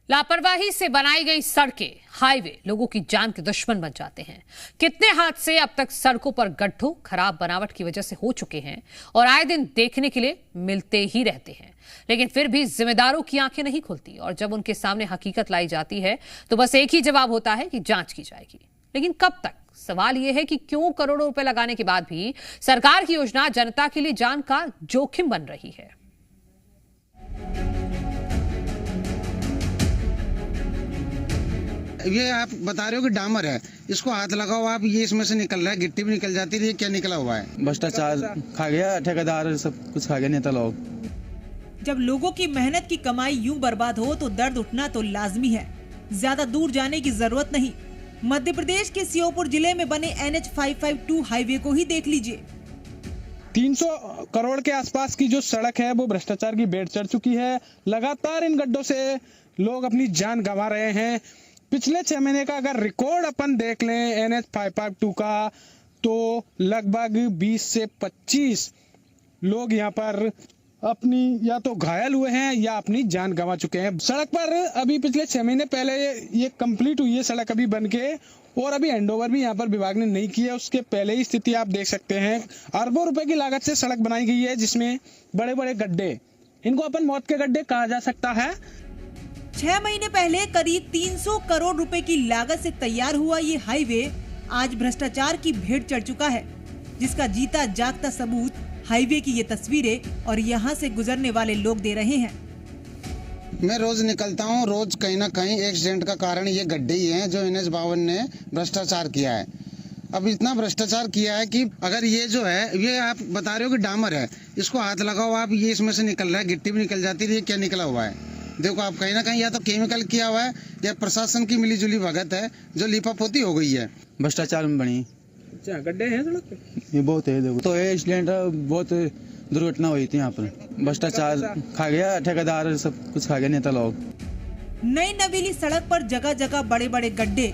लापरवाही से बनाई गई सड़कें, हाईवे लोगों की जान के दुश्मन बन जाते हैं। कितने हादसे अब तक सड़कों पर गड्ढों, खराब बनावट की वजह से हो चुके हैं और आए दिन देखने के लिए मिलते ही रहते हैं। लेकिन फिर भी जिम्मेदारों की आंखें नहीं खुलती और जब उनके सामने हकीकत लाई जाती है तो बस एक ही जवाब होता है कि जांच की जाएगी। लेकिन कब तक? सवाल यह है कि क्यों करोड़ों रुपए लगाने के बाद भी सरकार की योजना जनता के लिए जान का जोखिम बन रही है। ये आप बता रहे हो कि डामर है, इसको हाथ लगाओ आप, ये इसमें से निकल रहा है, गिट्टी भी निकल जाती है। ये क्या निकला हुआ है? भ्रष्टाचार खा गया, ठेकेदार सब कुछ खा गया, नेता लोग। जब लोगों की मेहनत की कमाई यूं बर्बाद हो तो दर्द उठना तो लाजमी है। ज्यादा दूर जाने की जरूरत नहीं, मध्य प्रदेश के श्योपुर जिले में बने NH 552 हाईवे को ही देख लीजिए। 300 करोड़ के आसपास की जो सड़क है वो भ्रष्टाचार की बेड़ चढ़ चुकी है। लगातार इन गड्ढों से लोग अपनी जान गंवा रहे हैं। पिछले 6 महीने का अगर रिकॉर्ड अपन देख लें NH 552 का, तो लगभग 20 से 25 लोग यहाँ पर अपनी या तो घायल हुए हैं या अपनी जान गंवा चुके हैं। सड़क पर अभी पिछले 6 महीने पहले ये कंप्लीट हुई है सड़क अभी बन के, और अभी हैंडओवर भी यहाँ पर विभाग ने नहीं किया। उसके पहले ही स्थिति आप देख सकते हैं। अरबों रुपए की लागत से सड़क बनाई गई है जिसमें बड़े बड़े गड्ढे, इनको अपन मौत के गड्ढे कहा जा सकता है। 6 महीने पहले करीब 300 करोड़ रुपए की लागत से तैयार हुआ ये हाईवे आज भ्रष्टाचार की भेंट चढ़ चुका है, जिसका जीता जागता सबूत हाईवे की ये तस्वीरें और यहाँ से गुजरने वाले लोग दे रहे हैं। मैं रोज निकलता हूँ, रोज कहीं ना कहीं एक्सीडेंट का कारण ये गड्ढे ही हैं जो NH 52 ने भ्रष्टाचार किया है। अब इतना भ्रष्टाचार किया है कि अगर ये जो है, ये आप बता रहे हो कि डामर है, इसको हाथ लगाओ आप, ये इसमें से निकल रहा है, गिट्टी भी निकल जाती है। ये क्या निकला हुआ है? देखो आप, कहीं ना कहीं या तो केमिकल किया हुआ है या प्रशासन की मिलीजुली भगत है जो लिपापोती हो गई है। भ्रष्टाचार में बनी। अच्छा, गड्ढे हैं सड़क पे? ये बहुत है, देखो तो एक्सीडेंट बहुत दुर्घटना हुई थी यहाँ पर। भ्रष्टाचार खा गया, ठेकेदार सब कुछ खा गया, नेता लोग। नई नवीली सड़क पर जगह जगह बड़े बड़े गड्ढे,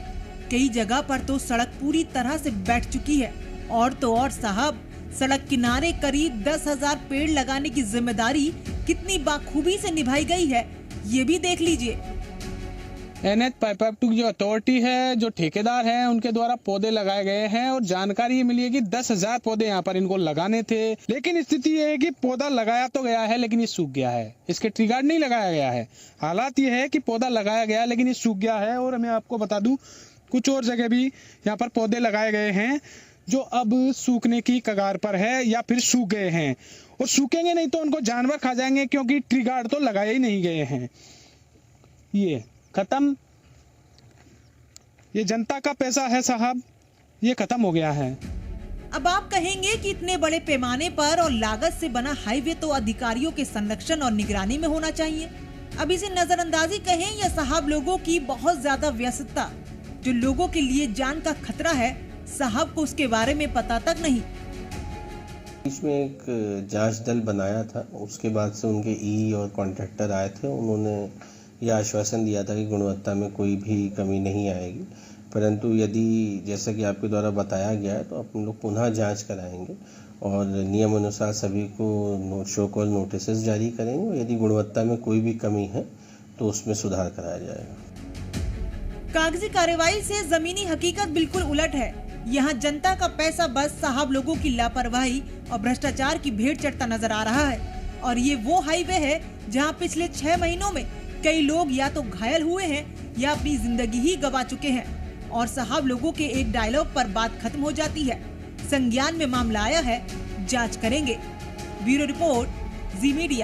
कई जगह पर तो सड़क पूरी तरह से बैठ चुकी है। और तो और साहब, सड़क किनारे करीब 10,000 पेड़ लगाने की जिम्मेदारी कितनी बाखूबी से निभाई गई है, ये भी देख लीजिए। NH 552 की जो अथॉरिटी है, जो ठेकेदार हैं, उनके द्वारा पौधे लगाए गए हैं और जानकारी ये मिली है कि 10,000 पौधे यहाँ पर इनको लगाने थे। लेकिन स्थिति ये है कि पौधा लगाया तो गया है लेकिन ये सूख गया है, इसके ट्री गार्ड नहीं लगाया गया है। हालात ये है कि पौधा लगाया गया लेकिन ये सूख गया है। और मैं आपको बता दूं, कुछ और जगह भी यहाँ पर पौधे लगाए गए हैं जो अब सूखने की कगार पर है या फिर सूख गए हैं, और सूखेंगे नहीं तो उनको जानवर खा जाएंगे क्योंकि ट्री गार्ड तो लगाए ही नहीं गए हैं। ये खत्म, ये जनता का पैसा है साहब, ये खत्म हो गया है। अब आप कहेंगे कि इतने बड़े पैमाने पर और लागत से बना हाईवे तो अधिकारियों के संरक्षण और निगरानी में होना चाहिए। अब इसे नजरअंदाजी कहें या साहब लोगों की बहुत ज्यादा व्यस्तता, जो लोगों के लिए जान का खतरा है, साहब को उसके बारे में पता तक नहीं। इसमें एक जांच दल बनाया था, उसके बाद से उनके ई और कॉन्ट्रैक्टर आए थे। उन्होंने यह आश्वासन दिया था कि गुणवत्ता में कोई भी कमी नहीं आएगी, परंतु यदि जैसा कि आपके द्वारा बताया गया है तो अपन लोग पुनः जांच कराएंगे और नियम अनुसार सभी को शो कॉज नोटिस जारी करेंगे और यदि गुणवत्ता में कोई भी कमी है तो उसमें सुधार कराया जाएगा। कागजी कार्रवाई से जमीनी हकीकत बिल्कुल उलट है। यहाँ जनता का पैसा बस साहब लोगों की लापरवाही और भ्रष्टाचार की भेंट चढ़ता नजर आ रहा है। और ये वो हाईवे है जहाँ पिछले 6 महीनों में कई लोग या तो घायल हुए हैं या अपनी जिंदगी ही गंवा चुके हैं। और साहब लोगों के एक डायलॉग पर बात खत्म हो जाती है। संज्ञान में मामला आया है, जांच करेंगे। ब्यूरो रिपोर्ट, जी मीडिया।